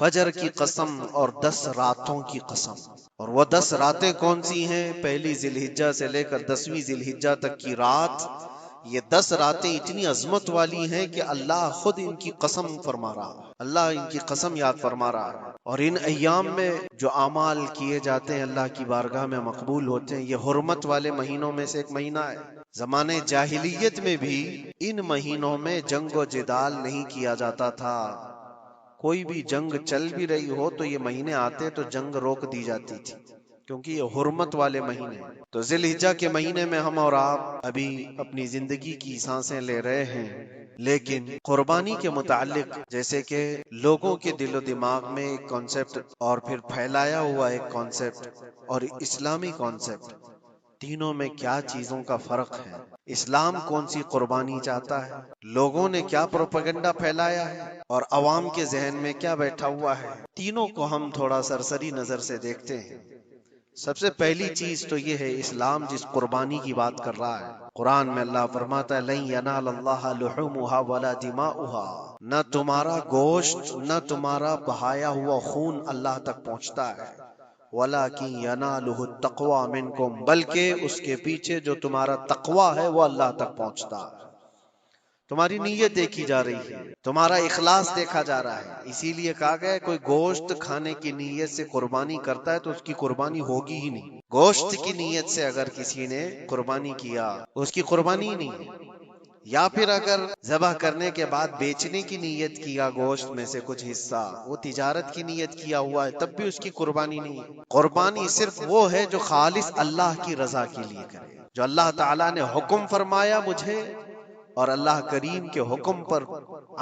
فجر کی قسم اور 10 راتوں کی قسم. اور وہ 10 راتیں کون سی ہیں؟ پہلی ذی الحجہ سے لے کر 10ویں ذی الحجہ تک کی رات. یہ 10 راتیں اتنی عظمت والی ہیں کہ اللہ خود ان کی قسم فرما رہا ہے، اللہ ان کی قسم یاد فرما رہا ہے. اور ان ایام میں جو اعمال کیے جاتے ہیں اللہ کی بارگاہ میں مقبول ہوتے ہیں. یہ حرمت والے مہینوں میں سے ایک مہینہ ہے. زمانے جاہلیت میں بھی ان مہینوں میں جنگ و جدال نہیں کیا جاتا تھا. کوئی بھی جنگ چل بھی رہی ہو تو یہ مہینے آتے تو جنگ روک دی جاتی تھی، کیونکہ یہ حرمت والے مہینے ہیں. تو ذی الحجہ کے مہینے میں ہم اور آپ ابھی اپنی زندگی کی سانسیں لے رہے ہیں، لیکن قربانی کے متعلق جیسے کہ لوگوں کے دل و دماغ میں ایک کانسیپٹ اور پھر پھیلایا ہوا ایک کانسیپٹ اور اسلامی کانسیپٹ، تینوں میں کیا چیزوں کا فرق ہے؟ اسلام کون سی قربانی چاہتا ہے؟ لوگوں نے کیا پروپیگنڈا پھیلایا ہے اور عوام کے ذہن میں کیا بیٹھا ہوا ہے؟ تینوں کو ہم تھوڑا سرسری نظر سے دیکھتے ہیں. سب سے پہلی چیز تو یہ ہے، اسلام جس قربانی کی بات کر رہا ہے، قرآن میں اللہ فرماتا ہے لن ینال اللہ لحومها ولا دماؤها، نہ تمہارا گوشت نہ تمہارا بہایا ہوا خون اللہ تک پہنچتا ہے، وَلَكِنْ يَنَالُهُ التَّقْوَى مِنْكُمْ، بلکہ اس کے پیچھے جو تمہارا تقوی ہے وہ اللہ تک پہنچتا ہے. تمہاری نیت دیکھی جا رہی ہے، تمہارا اخلاص دیکھا جا رہا ہے. اسی لیے کہا گیا ہے کوئی گوشت کھانے کی نیت سے قربانی کرتا ہے تو اس کی قربانی ہوگی ہی نہیں. گوشت کی نیت سے اگر کسی نے قربانی کیا اس کی قربانی ہی نہیں ہے. یا پھر اگر ذبح کرنے کے بعد بیچنے کی نیت کیا گوشت میں سے کچھ حصہ، وہ تجارت کی نیت کیا ہوا ہے، تب بھی اس کی قربانی نہیں ہے. قربانی صرف وہ ہے جو خالص اللہ کی رضا کے لیے کرے، جو اللہ تعالیٰ نے حکم فرمایا مجھے اور اللہ کریم کے حکم پر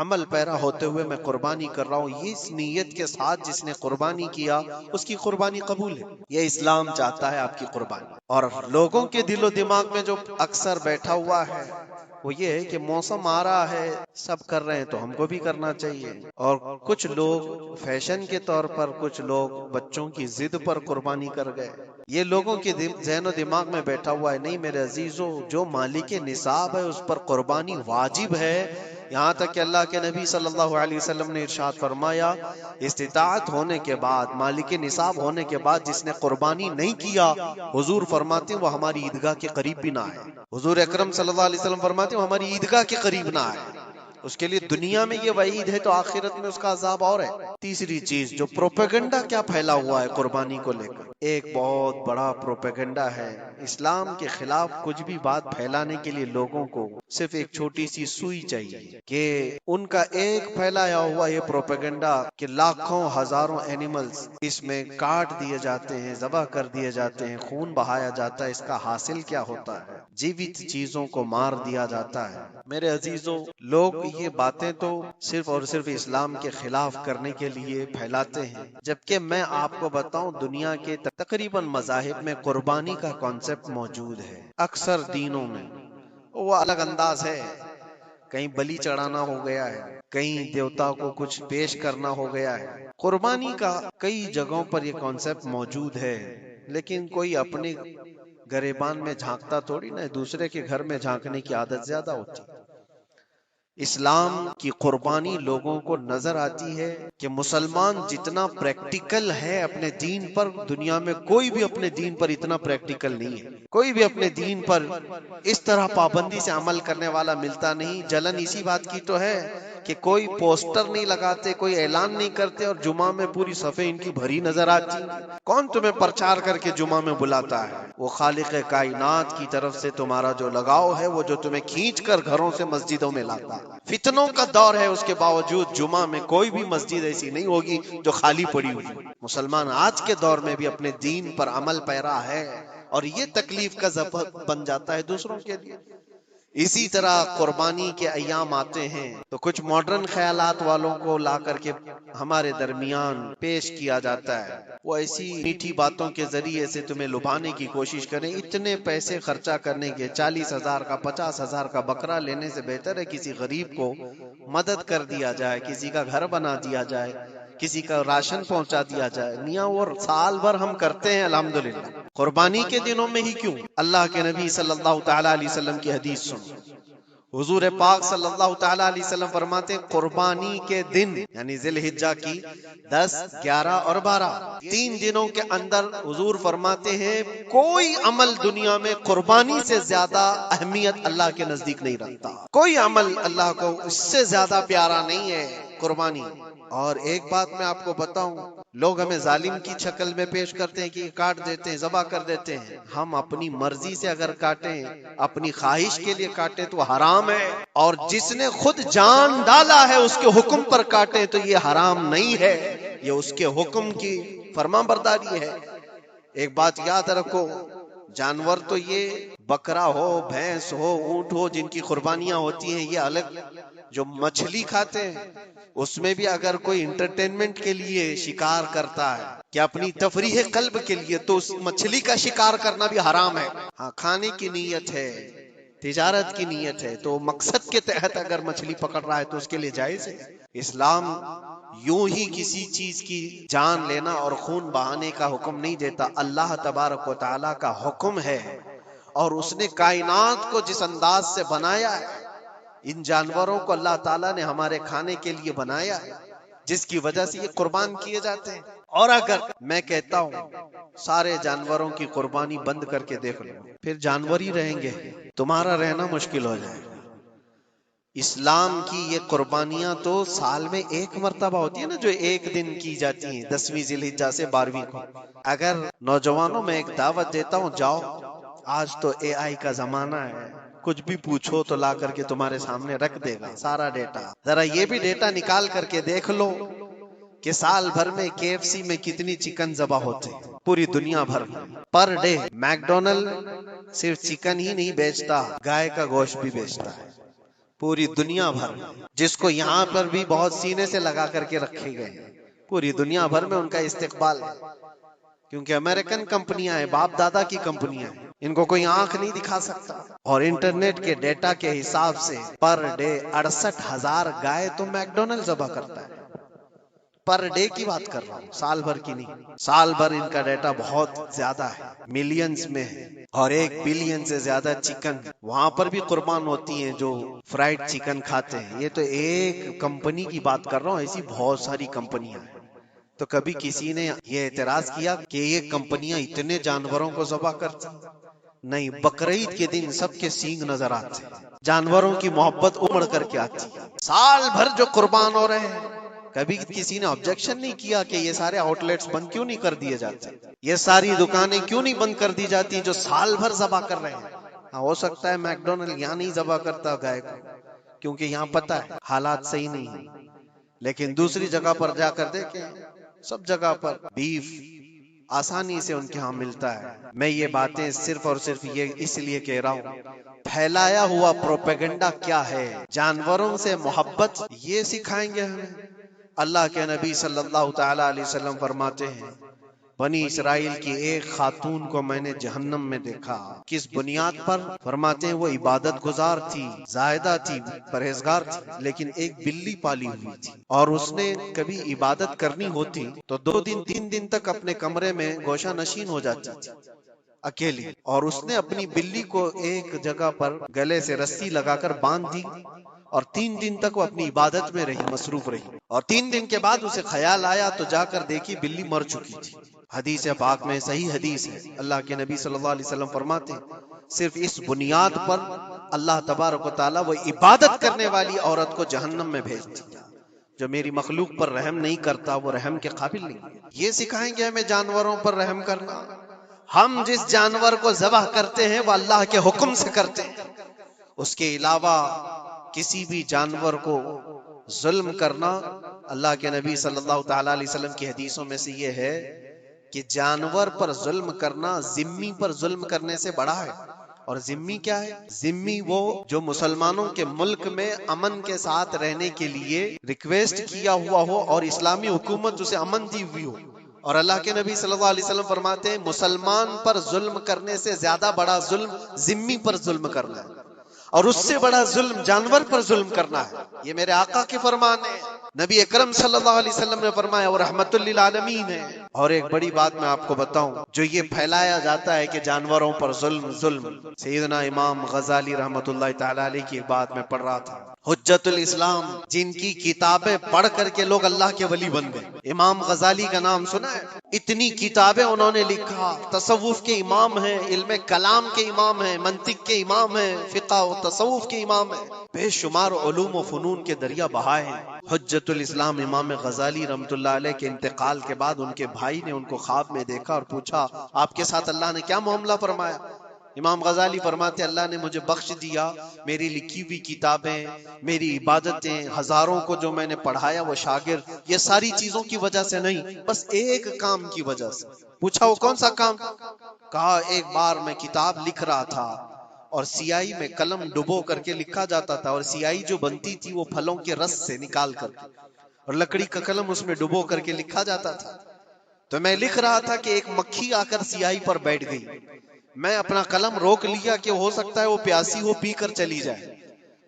عمل پیرا ہوتے ہوئے میں قربانی کر رہا ہوں، یہ اس نیت کے ساتھ جس نے قربانی کیا اس کی قربانی قبول ہے. یہ اسلام چاہتا ہے آپ کی قربانی. اور لوگوں کے دل و دماغ میں جو اکثر بیٹھا ہوا ہے وہ یہ ہے کہ موسم آ رہا ہے، سب کر رہے ہیں تو ہم کو بھی کرنا چاہیے. اور کچھ لوگ فیشن کے طور پر، کچھ لوگ بچوں کی ضد پر قربانی کر گئے. یہ لوگوں کے ذہن و دماغ میں بیٹھا ہوا ہے. نہیں میرے عزیزو، جو مالک نصاب ہے اس پر قربانی واجب ہے. یہاں تک کہ اللہ کے نبی صلی اللہ علیہ وسلم نے ارشاد فرمایا استطاعت ہونے کے بعد، مالک نصاب ہونے کے بعد جس نے قربانی نہیں کیا، حضور فرماتے ہیں وہ ہماری عیدگاہ کے قریب بھی نہ آئے. حضور اکرم صلی اللہ علیہ وسلم فرماتے ہیں وہ ہماری عیدگاہ کے قریب نہ آئے. اس کے لیے دنیا میں یہ وعید ہے تو آخرت میں اس کا عذاب اور ہے. تیسری چیز، جو پروپیگنڈا کیا پھیلا ہوا ہے قربانی کو لے کر، ایک بہت بڑا پروپیگنڈا ہے. اسلام کے خلاف کچھ بھی بات پھیلانے کے لیے لوگوں کو صرف ایک چھوٹی سی سوئی چاہیے کہ ان کا ایک پھیلایا ہوا یہ پروپیگنڈا کہ لاکھوں ہزاروں اینیملز اس میں کاٹ دیے جاتے ہیں، ذبح کر دیے جاتے ہیں، خون بہایا جاتا ہے، اس کا حاصل کیا ہوتا ہے؟ جیوت چیزوں کو مار دیا جاتا ہے. میرے عزیزوں، لوگ یہ باتیں تو صرف اور صرف اسلام کے خلاف کرنے کے لیے پھیلاتے ہیں، جبکہ میں آپ کو بتاؤں دنیا کے تقریباً مذاہب میں قربانی کا کانسیپٹ موجود ہے. اکثر دینوں میں وہ الگ انداز ہے، کہیں بلی چڑھانا ہو گیا ہے، کہیں دیوتا کو کچھ پیش کرنا ہو گیا ہے. قربانی کا کئی جگہوں پر یہ کانسیپٹ موجود ہے، لیکن کوئی اپنے گریبان میں جھانکتا تھوڑی نہ، دوسرے کے گھر میں جھانکنے کی عادت زیادہ ہوتی. اسلام کی قربانی لوگوں کو نظر آتی ہے کہ مسلمان جتنا پریکٹیکل ہے اپنے دین پر، دنیا میں کوئی بھی اپنے دین پر اتنا پریکٹیکل نہیں ہے. کوئی بھی اپنے دین پر اس طرح پابندی سے عمل کرنے والا ملتا نہیں. جلن اسی بات کی تو ہے کہ کوئی پوسٹر نہیں لگاتے، کوئی اعلان نہیں کرتے اور جمعہ میں پوری صفیں ان کی بھری نظر آتی. کون تمہیں پرچار کر کے جمعہ میں بلاتا ہے؟ وہ خالق کائنات کی طرف سے تمہارا جو لگاؤ ہے وہ جو تمہیں کھینچ کر گھروں سے مسجدوں میں لاتا. فتنوں کا دور ہے، اس کے باوجود جمعہ میں کوئی بھی مسجد ایسی نہیں ہوگی جو خالی پڑی ہوئی. مسلمان آج کے دور میں بھی اپنے دین پر عمل پیرا ہے اور یہ تکلیف کا سبب بن جاتا ہے دوسروں کے لیے. اسی طرح قربانی کے ایام آتے ہیں تو کچھ ماڈرن خیالات والوں کو لا کر کے ہمارے درمیان پیش کیا جاتا ہے. وہ ایسی میٹھی باتوں کے ذریعے سے تمہیں لبھانے کی کوشش کریں. اتنے پیسے خرچہ کرنے کے 40,000 کا 50,000 کا بکرا لینے سے بہتر ہے کسی غریب کو مدد کر دیا جائے، کسی کا گھر بنا دیا جائے، کسی کا راشن پہنچا دیا جائے. میاں وہ سال بھر ہم کرتے ہیں الحمدللہ، قربانی کے دنوں میں ہی کیوں؟ اللہ کے نبی صلی اللہ تعالی علیہ وسلم کی حدیث سن، حضور پاک صلی اللہ تعالی علیہ وسلم فرماتے ہیں قربانی کے دن یعنی ذی الحجہ کی 10، 11 اور 12 تین دنوں کے اندر حضور فرماتے ہیں کوئی عمل دنیا میں قربانی سے زیادہ اہمیت اللہ کے نزدیک نہیں رکھتا، کوئی عمل اللہ کو اس سے زیادہ پیارا نہیں ہے قربانی۔ اور ایک بات میں آپ کو بتاؤں، لوگ ہمیں ظالم کی شکل میں پیش کرتے ہیں کہ کاٹ دیتے ہیں، ذبح کر دیتے ہیں۔ ہم اپنی مرضی سے اگر کاٹیں، اپنی خواہش کے لیے کاٹیں تو حرام ہے، اور جس نے خود جان ڈالا ہے اس کے حکم پر کاٹیں تو یہ حرام نہیں ہے، یہ اس کے حکم کی فرمان برداری ہے۔ ایک بات یاد رکھو، جانور تو یہ بکرا ہو، بھینس ہو، اونٹ ہو، جن کی قربانیاں ہوتی ہیں یہ الگ۔ جو مچھلی کھاتے ہیں اس میں بھی اگر کوئی انٹرٹینمنٹ کے لیے شکار کرتا ہے کہ اپنی تفریح قلب کے لیے، تو اس مچھلی کا شکار کرنا بھی حرام ہے۔ ہاں، کھانے کی نیت ہے، تجارت کی نیت ہے، تو مقصد کے تحت اگر مچھلی پکڑ رہا ہے تو اس کے لیے جائز ہے۔ اسلام یوں ہی کسی چیز کی جان لینا اور خون بہانے کا حکم نہیں دیتا، اللہ تبارک و تعالی کا حکم ہے، اور اس نے کائنات کو جس انداز سے بنایا ہے، ان جانوروں کو اللہ تعالیٰ نے ہمارے کھانے کے لیے بنایا ہے، جس کی وجہ سے یہ قربان کیے جاتے ہیں۔ اور اگر میں کہتا ہوں سارے جانوروں کی قربانی بند کر کے دیکھ لو، پھر جانور ہی رہیں گے، تمہارا رہنا مشکل ہو جائے گا۔ اسلام کی یہ قربانیاں تو سال میں ایک مرتبہ ہوتی ہے نا، جو ایک دن کی جاتی ہیں، 10ویں ذی الحجہ سے 12ویں کو۔ اگر نوجوانوں میں ایک دعوت دیتا ہوں، جاؤ، آج تو اے آئی کا زمانہ ہے، کچھ بھی پوچھو تو لا کر کے تمہارے سامنے رکھ دے گا سارا ڈیٹا۔ ذرا یہ بھی ڈیٹا نکال کر کے دیکھ لو کہ سال بھر میں KFC میں کتنی چکن ذبح ہوتے ہیں، پوری دنیا بھر میں پر ڈے۔ میکڈونلڈ صرف چکن ہی نہیں بیچتا، گائے کا گوشت بھی بیچتا ہے پوری دنیا بھر میں، جس کو یہاں پر بھی بہت سینے سے لگا کر کے رکھے گئے ہیں۔ پوری دنیا بھر میں ان کا استقبال ہے، کیونککہ امریکن کمپنیاں ہیں، باپ دادا کی کمپنیاں ہیں، ان کو کوئی آنکھ نہیں دکھا سکتا۔ اور انٹرنیٹ کے ڈیٹا کے حساب سے پر ڈے 68,000 گائے تو میکڈونلڈ ذبح کرتا ہے۔ پر ڈے کی بات کر رہا ہوں، سال بھر کی نہیں۔ سال بھر ان کا ڈیٹا بہت زیادہ ہے، ملینز میں ہے، اور 1 بلین سے زیادہ چکن وہاں پر بھی قربان ہوتی ہیں جو فرائیڈ چکن کھاتے ہیں۔ یہ تو ایک کمپنی کی بات کر رہا ہوں، ایسی بہت ساری کمپنیاں ہیں۔ تو کبھی کسی نے یہ اعتراض کیا کہ یہ کمپنیاں اتنے جانوروں کو ذبح کرتی؟ نہیں، بقرعید کے دن سب کے سینگ نظر آتے ہیں، جانوروں کی محبت امڑ کر کے آتی ہے۔ سال بھر جو قربان ہو رہے ہیں، کبھی کسی نے آبجیکشن نہیں کیا کہ یہ سارے آؤٹ لیٹس بند کیوں نہیں کر دیے جاتے، یہ ساری دکانیں کیوں نہیں بند کر دی جاتی جو سال بھر ذبح کر رہے ہیں۔ ہاں، ہو سکتا ہے میکڈونلڈ یہاں نہیں ذبح کرتا گائے کو، کیونکہ یہاں پتہ ہے حالات صحیح نہیں ہیں، لیکن دوسری جگہ پر جا کر دیکھیں، سب جگہ پر بیف آسانی سے ان کے ہاں ملتا ہے۔ میں یہ باتیں صرف اور صرف یہ اس لیے کہہ رہا ہوں، پھیلایا ہوا پروپیگنڈا کیا ہے، جانوروں سے محبت یہ سکھائیں گے ہمیں۔ اللہ کے نبی صلی اللہ تعالی علیہ وسلم فرماتے ہیں، بنی اسرائیل کی ایک خاتون کو میں نے جہنم میں دیکھا، کس بنیاد پر؟ فرماتے ہیں وہ عبادت گزار تھی، زاہدہ تھی، پرہیزگار تھی، لیکن ایک بلی پالی ہوئی تھی، اور اس نے کبھی عبادت کرنی ہوتی تو 2 دن 3 دن تک اپنے کمرے میں گوشہ نشین ہو جاتی تھی اکیلی، اور اس نے اپنی بلی کو ایک جگہ پر گلے سے رسی لگا کر باندھ دی، اور 3 دن تک وہ اپنی عبادت میں رہی، مصروف رہی، اور 3 دن کے بعد اسے خیال آیا تو جا کر دیکھی بلی مر چکی تھی۔ حدیث پاک میں صحیح حدیث ہے، اللہ کے نبی صلی اللہ علیہ وسلم فرماتے ہیں صرف اس بنیاد پر اللہ تبارک و تعالیٰ وہ عبادت کرنے والی عورت کو جہنم میں بھیج دیا۔ جو میری مخلوق پر رحم نہیں کرتا وہ رحم کے قابل نہیں۔ یہ سکھائیں گے ہمیں جانوروں پر رحم کرنا؟ ہم جس جانور کو ذبح کرتے ہیں وہ اللہ کے حکم سے کرتے ہیں، اس کے علاوہ کسی بھی جانور کو ظلم کرنا، اللہ کے نبی صلی اللہ تعالی علیہ وسلم کی حدیثوں میں سے یہ ہے کہ جانور پر ظلم کرنا ذمی پر ظلم کرنے سے بڑا ہے۔ اور ذمی کیا ہے؟ ذمی وہ جو مسلمانوں کے ملک میں امن کے ساتھ رہنے کے لیے ریکویسٹ کیا ہوا ہو اور اسلامی حکومت اسے امن دی ہوئی ہو، اور اللہ کے نبی صلی اللہ علیہ وسلم فرماتے ہیں مسلمان پر ظلم کرنے سے زیادہ بڑا ظلم ذمی پر ظلم کرنا ہے، اور اس سے بڑا ظلم جانور پر ظلم کرنا ہے۔ یہ میرے آقا کے فرمان ہے۔ نبی اکرم صلی اللہ علیہ وسلم نے فرمایا وہ رحمت للعالمین ہے۔ اور ایک بڑی بات میں آپ کو بتاؤں، جو یہ پھیلایا جاتا ہے کہ جانوروں پر ظلم، سیدنا امام غزالی رحمت اللہ تعالی علیہ کی ایک بات میں پڑھ رہا تھا، حجت الاسلام، جن کی کتابیں پڑھ کر کے لوگ اللہ کے ولی بن گئے۔ امام غزالی کا نام سنا ہے؟ اتنی کتابیں انہوں نے لکھا، تصوف کے امام ہیں، علم کلام کے امام ہیں، منطق کے امام ہیں، فقہ و تصوف کے امام ہیں، بے شمار علوم و فنون کے دریا بہائے ہیں۔ حجت الاسلام امام غزالی رحمت اللہ علیہ کے انتقال کے بعد ان کے بھائی نے ان کو خواب میں دیکھا اور پوچھا آپ کے ساتھ اللہ نے کیا معاملہ فرمایا؟ امام غزالی فرماتے اللہ نے مجھے بخش دیا، میری لکھی ہوئی کتابیں، میری عبادتیں، ہزاروں کو جو میں نے پڑھایا وہ شاگرد، یہ ساری چیزوں کی وجہ سے نہیں، بس ایک کام کی وجہ سے۔ پوچھا وہ کون سا کام؟ کہا ایک بار میں کتاب لکھ رہا تھا اور سیاہی میں قلم ڈبو کر کے لکھا جاتا تھا، اور سیاہی جو بنتی تھی وہ پھلوں کے رس سے نکال کر کے، اور لکڑی کا قلم اس میں ڈبو کر کے لکھا جاتا تھا۔ تو میں لکھ رہا تھا کہ ایک مکھی آ کر سیاہی پر بیٹھ گئی، میں اپنا قلم روک لیا کہ ہو سکتا ہے وہ پیاسی ہو، پی کر چلی جائے۔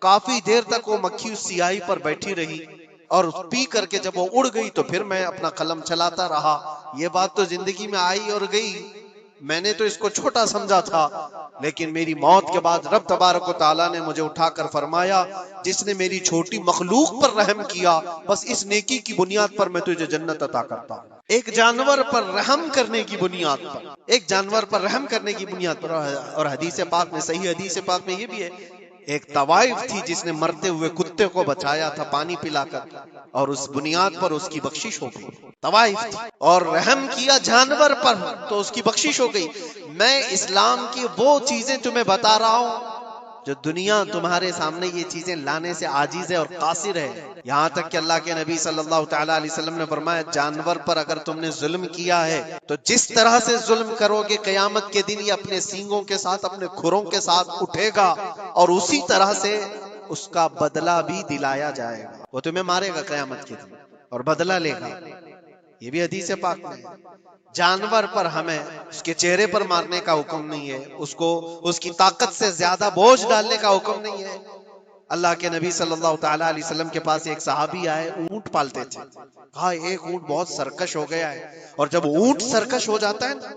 کافی دیر تک وہ مکھی اس سیاہی پر بیٹھی رہی اور پی کر کے جب وہ اڑ گئی تو پھر میں اپنا قلم چلاتا رہا۔ یہ بات تو زندگی میں آئی اور گئی، میں نے تو اس کو چھوٹا سمجھا تھا، لیکن میری موت کے بعد رب تبارک و تعالیٰ نے مجھے اٹھا کر فرمایا جس نے میری چھوٹی مخلوق پر رحم کیا، بس اس نیکی کی بنیاد پر میں تجھے جنت عطا کرتا ہوں۔ ایک جانور پر رحم کرنے کی بنیاد پر، ایک جانور پر رحم کرنے کی بنیاد پر۔ اور حدیث پاک میں، صحیح حدیث پاک میں یہ بھی ہے، ایک طوائف تھی جس نے مرتے ہوئے کتے کو بچایا تھا پانی پلا کر، اور اس بنیاد پر اس کی بخشش ہو گئی۔ طوائف تھی اور رحم کیا جانور پر تو اس کی بخشش ہو گئی۔ میں اسلام کی وہ چیزیں تمہیں بتا رہا ہوں جو دنیا تمہارے سامنے یہ چیزیں لانے سے عاجز ہے اور قاصر ہے، یہاں تک کہ اللہ کے نبی صلی اللہ تعالی علیہ وسلم نے فرمایا جانور پر اگر تم نے ظلم کیا ہے تو جس طرح سے ظلم کرو گے قیامت کے دن یہ اپنے سینگوں کے ساتھ، اپنے کھروں کے ساتھ اٹھے گا اور اسی طرح سے اس کا بدلہ بھی دلایا جائے گا۔ وہ تمہیں مارے گا قیامت کے دن اور بدلہ لے گا۔ یہ بھی حدیث پاک میں ہے۔ جانور پر ہمیں اس کے چہرے پر مارنے کا حکم نہیں ہے، اس کو اس کی طاقت سے زیادہ بوجھ ڈالنے کا حکم نہیں ہے۔ اللہ کے نبی صلی اللہ تعالی علیہ وسلم کے پاس ایک صحابی آئے، اونٹ پالتے تھے۔ کہا ایک اونٹ بہت سرکش ہو گیا ہے، اور جب اونٹ سرکش ہو جاتا ہے نا،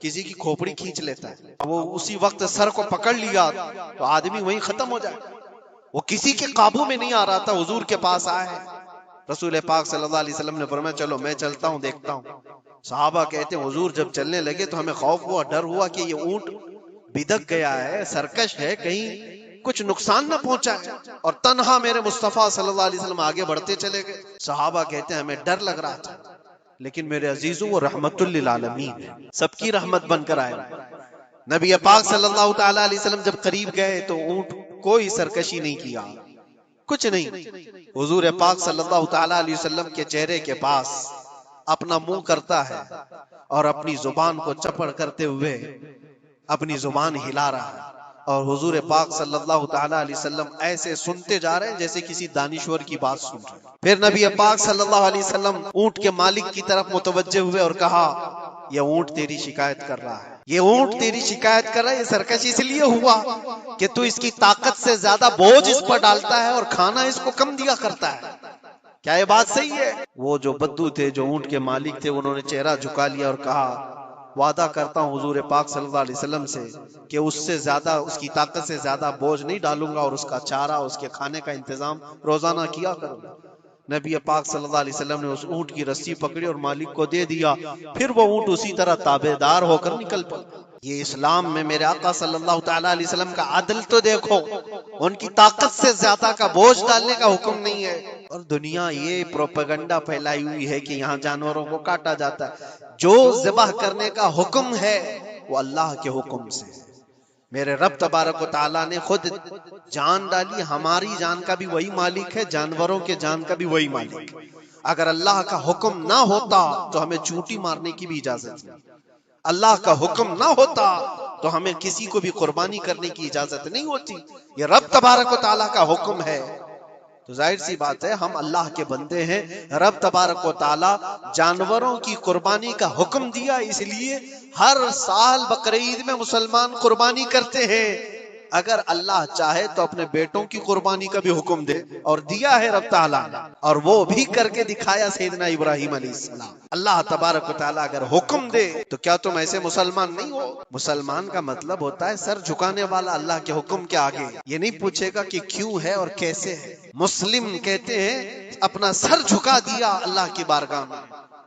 کسی کی کھوپڑی کھینچ لیتا ہے، وہ اسی وقت سر کو پکڑ لیا تو آدمی وہیں ختم ہو جائے۔ وہ کسی کے قابو میں نہیں آ رہا تھا، حضور کے پاس آئے، رسول پاک صلی اللہ علیہ وسلم نے فرمایا چلو میں چلتا ہوں، دیکھتا ہوں۔ صحابہ کہتے ہیں حضور جب چلنے لگے تو ہمیں خوف ہوا، ڈر ہوا کہ یہ اونٹ بدک گیا ہے، سرکش ہے، کہیں کچھ نقصان نہ پہنچا ہے، اور تنہا میرے مصطفیٰ صلی اللہ علیہ وسلم آگے بڑھتے چلے گئے۔ صحابہ کہتے ہیں ہمیں ڈر لگ رہا تھا، لیکن میرے عزیزوں وہ رحمت للعالمین ہے، سب کی رحمت بن کر آئے۔ نبی پاک صلی اللہ تعالی علیہ وسلم جب قریب گئے تو اونٹ کوئی سرکشی نہیں کیا، کچھ نہیں۔ حضور پاک صلی اللہ تعالی علیہ وسلم کے چہرے کے پاس اپنا منہ کرتا ہے اور اپنی زبان کو چپڑ کرتے ہوئے اپنی زبان ہلا رہا ہے، اور حضور پاک صلی اللہ تعالی علیہ وسلم ایسے سنتے جا رہے ہیں جیسے کسی دانشور کی بات سن رہے ہیں۔ پھر نبی پاک صلی اللہ علیہ وسلم اونٹ کے مالک کی طرف متوجہ ہوئے اور کہا یہ اونٹ تیری شکایت کر رہا ہے، یہ اونٹ تیری شکایت کر رہا ہے، یہ سرکش اس لیے ہوا کہ تو اس کی طاقت سے زیادہ بوجھ اس پر ڈالتا ہے اور کھانا اس کو کم دیا کرتا ہے۔ کیا یہ بات صحیح ہے؟ وہ جو بدو تھے، جو اونٹ کے مالک تھے، انہوں نے چہرہ جھکا لیا اور کہا وعدہ کرتا ہوں حضور پاک صلی اللہ علیہ وسلم سے کہ اس سے زیادہ، اس کی طاقت سے زیادہ بوجھ نہیں ڈالوں گا، اور اس کا چارہ، اس کے کھانے کا انتظام روزانہ کیا کروں گا۔ نبی پاک صلی اللہ علیہ وسلم نے اس اونٹ کی رسی پکڑی اور مالک کو دے دیا، پھر وہ اونٹ اسی طرح تابعدار ہو کر نکل پڑا۔ یہ اسلام میں میرے آقا صلی اللہ تعالی علیہ وسلم کا عدل تو دیکھو، ان کی طاقت سے زیادہ کا بوجھ ڈالنے کا حکم نہیں ہے۔ اور دنیا یہ پروپیگنڈا پھیلائی ہوئی ہے کہ یہاں جانوروں کو کاٹا جاتا ہے، جو ذبح کرنے کا حکم ہے وہ اللہ کے حکم سے ہے۔ میرے رب تبارک و تعالیٰ نے خود جان ڈالی، ہماری جان کا بھی وہی مالک ہے، جانوروں کے جان کا بھی وہی مالک ہے۔ اگر اللہ کا حکم نہ ہوتا تو ہمیں چونٹی مارنے کی بھی اجازت نہیں، اللہ کا حکم نہ ہوتا تو ہمیں کسی کو بھی قربانی کرنے کی اجازت نہیں ہوتی۔ یہ رب تبارک و تعالیٰ کا حکم ہے، تو ظاہر سی بات ہے ہم اللہ کے بندے ہیں۔ رب تبارک و تعالیٰ جانوروں کی قربانی کا حکم دیا، اس لیے ہر سال بقرعید میں مسلمان قربانی کرتے ہیں، اگر اللہ چاہے تو اپنے بیٹوں کی قربانی کا بھی حکم دے، اور دیا ہے رب تعالیٰ نے، اور وہ بھی کر کے دکھایا سیدنا ابراہیم علیہ السلام۔ اللہ تبارک و تعالیٰ اگر حکم دے تو کیا تم ایسے مسلمان نہیں ہو؟ مسلمان کا مطلب ہوتا ہے سر جھکانے والا اللہ کے حکم کے آگے، یہ نہیں پوچھے گا کہ کیوں ہے اور کیسے ہے۔ مسلم کہتے ہیں اپنا سر جھکا دیا اللہ کی بارگاہ میں،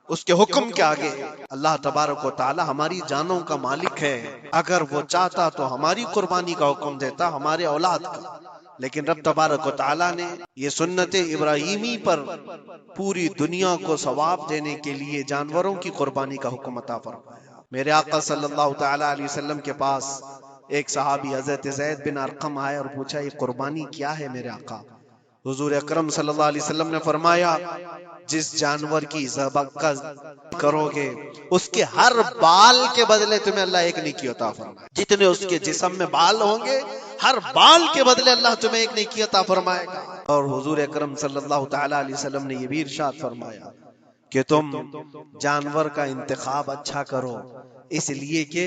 اس کے حکم کے آگے۔ اللہ تبارک و تعالی ہماری جانوں کا مالک ہے، اگر وہ چاہتا تو ہماری قربانی کا حکم دیتا، ہمارے اولاد کا، لیکن رب تبارک و تعالی نے یہ سنت ابراہیمی پر پوری دنیا کو ثواب دینے کے لیے جانوروں کی قربانی کا حکم عطا فرمایا۔ میرے آقا صلی اللہ تعالی علیہ وسلم کے پاس ایک صحابی حضرت زید بن ارقم آئے اور پوچھا یہ قربانی کیا ہے میرے آقا؟ حضور اکرم صلی اللہ علیہ وسلم نے فرمایا جس جانور کی ذبح کرو گے اس کے ہر بال کے بدلے تمہیں اللہ ایک نیکی عطا فرمائے، جتنے اس کے جسم میں بال ہوں گے ہر بال کے بدلے اللہ تمہیں ایک نیکی عطا فرمائے گا۔ اور حضور اکرم صلی اللہ تعالی علیہ وسلم نے یہ بھی ارشاد فرمایا کہ تم جانور کا انتخاب اچھا کرو، اس لیے کہ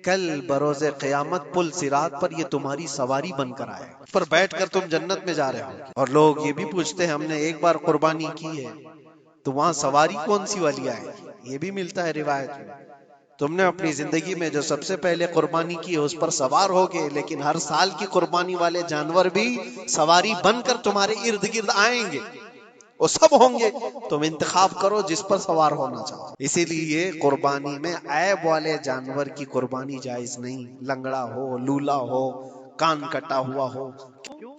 کل بروز قیامت پل صراط پر یہ تمہاری سواری بن کر آئے، پر بیٹھ کر تم جنت میں جا رہے ہو۔ اور لوگ یہ بھی پوچھتے ہیں ہم نے ایک بار قربانی کی ہے تو وہاں سواری کون سی والی آئے؟ یہ بھی ملتا ہے روایت میں، تم نے اپنی زندگی میں جو سب سے پہلے قربانی کی ہے اس پر سوار ہوگے، لیکن ہر سال کی قربانی والے جانور بھی سواری بن کر تمہارے ارد گرد آئیں گے، وہ سب ہوں گے، تم انتخاب کرو جس پر سوار ہونا چاہو۔ اسی لیے قربانی میں عیب والے جانور کی قربانی جائز نہیں، لنگڑا ہو، لولا ہو، کان کٹا ہوا ہو۔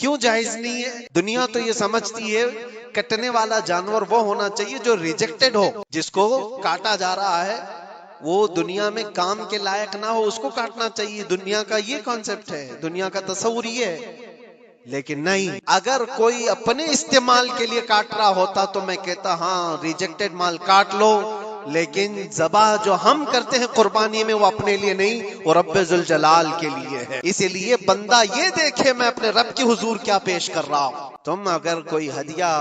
کیوں جائز نہیں ہے؟ دنیا تو یہ سمجھتی ہے کٹنے والا جانور وہ ہونا چاہیے جو ریجیکٹڈ ہو، جس کو کاٹا جا رہا ہے وہ دنیا میں کام کے لائق نہ ہو، اس کو کاٹنا چاہیے۔ دنیا کا یہ کانسیپٹ ہے، دنیا کا تصور یہ ہے، لیکن نہیں، اگر کوئی اپنے استعمال کے لیے کاٹ رہا ہوتا تو میں کہتا ہاں ریجیکٹڈ مال کاٹ لو، لیکن ذبح جو ہم کرتے ہیں قربانی میں وہ اپنے لیے نہیں، وہ رب ذوالجلال کے لیے ہے۔ اسی لیے بندہ یہ دیکھے میں اپنے رب کی حضور کیا پیش کر رہا ہوں۔ تم اگر کوئی ہدیہ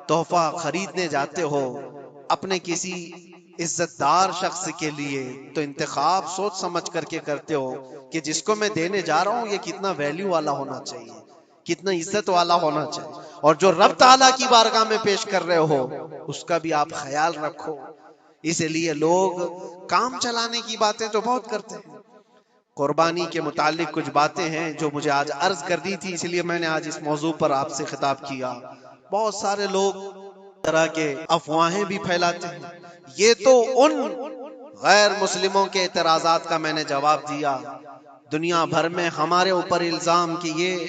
تحفہ خریدنے جاتے ہو اپنے کسی عزت دار شخص کے لیے تو انتخاب سوچ سمجھ کر کے کرتے ہو کہ جس کو میں دینے جا رہا ہوں یہ کتنا ویلیو والا ہونا چاہیے، کتنا عزت والا ہونا چاہیے، اور جو رب تعالیٰ کی بارگاہ میں پیش کر رہے ہو اس کا بھی آپ خیال رکھو۔ اس لیے لوگ کام چلانے کی باتیں تو بہت کرتے ہیں، قربانی کے متعلق کچھ باتیں ہیں جو مجھے آج عرض کرنی تھی، اس لیے میں نے آج اس موضوع پر آپ سے خطاب کیا۔ بہت سارے لوگ طرح کے افواہیں بھی پھیلاتے ہیں، یہ تو ان غیر مسلموں کے اعتراضات کا میں نے جواب دیا۔ دنیا بھر میں ہمارے اوپر الزام کہ یہ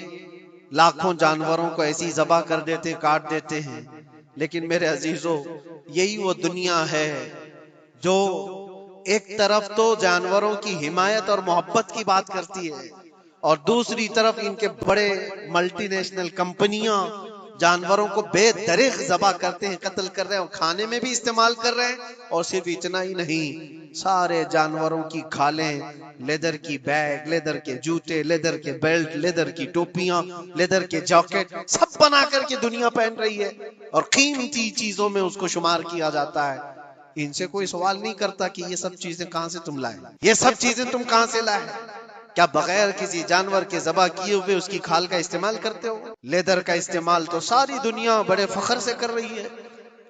لاکھوں جانوروں کو ایسی ذبح کر دیتے، کاٹ دیتے ہیں، لیکن میرے عزیزو یہی وہ دنیا ہے جو ایک طرف تو جانوروں کی حمایت اور محبت کی بات کرتی ہے اور دوسری طرف ان کے بڑے ملٹی نیشنل کمپنیاں جانوروں کو بے دریغ ذبح کرتے ہیں، قتل کر رہے ہیں اور کھانے میں بھی استعمال کر رہے ہیں۔ اور صرف اتنا ہی نہیں، سارے جانوروں کی کھالیں، لیدر کی بیگ، لیدر کے جوتے، لیدر کے بیلٹ، لیدر کی ٹوپیاں، لیدر کے جاکٹ سب بنا کر کے دنیا پہن رہی ہے اور قیمتی چیزوں میں اس کو شمار کیا جاتا ہے۔ ان سے کوئی سوال نہیں کرتا کہ یہ سب چیزیں کہاں سے تم لائے، یہ سب چیزیں تم کہاں سے لائے؟ کیا بغیر کسی جانور کے ذبح کیے ہوئے اس کی کھال کا استعمال کرتے ہو؟ لیدر کا استعمال تو ساری دنیا بڑے فخر سے کر رہی ہے،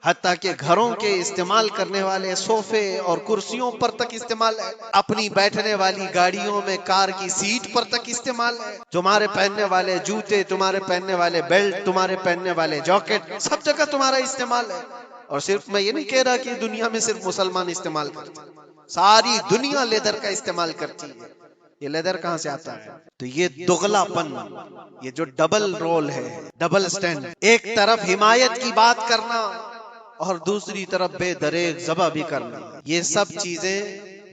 حتیٰ کہ گھروں کے استعمال کرنے والے صوفے اور کرسیوں پر تک استعمال ہے، اپنی بیٹھنے والی گاڑیوں میں کار کی سیٹ پر تک استعمال ہے، تمہارے پہننے والے جوتے، تمہارے پہننے والے بیلٹ، تمہارے پہننے والے جاکٹ سب جگہ تمہارا استعمال ہے۔ اور صرف میں یہ نہیں کہہ رہا کہ دنیا میں صرف مسلمان استعمال کرتے ہیں، ساری دنیا لیدر کا استعمال کرتی ہے۔ یہ لیدر کہاں سے آتا ہے؟ تو یہ دغلا پن، یہ جو ڈبل رول ہے، ڈبل سٹینڈ، ایک طرف حمایت کی بات کرنا اور دوسری طرف بے دریغ ذبح بھی کرنا، یہ سب چیزیں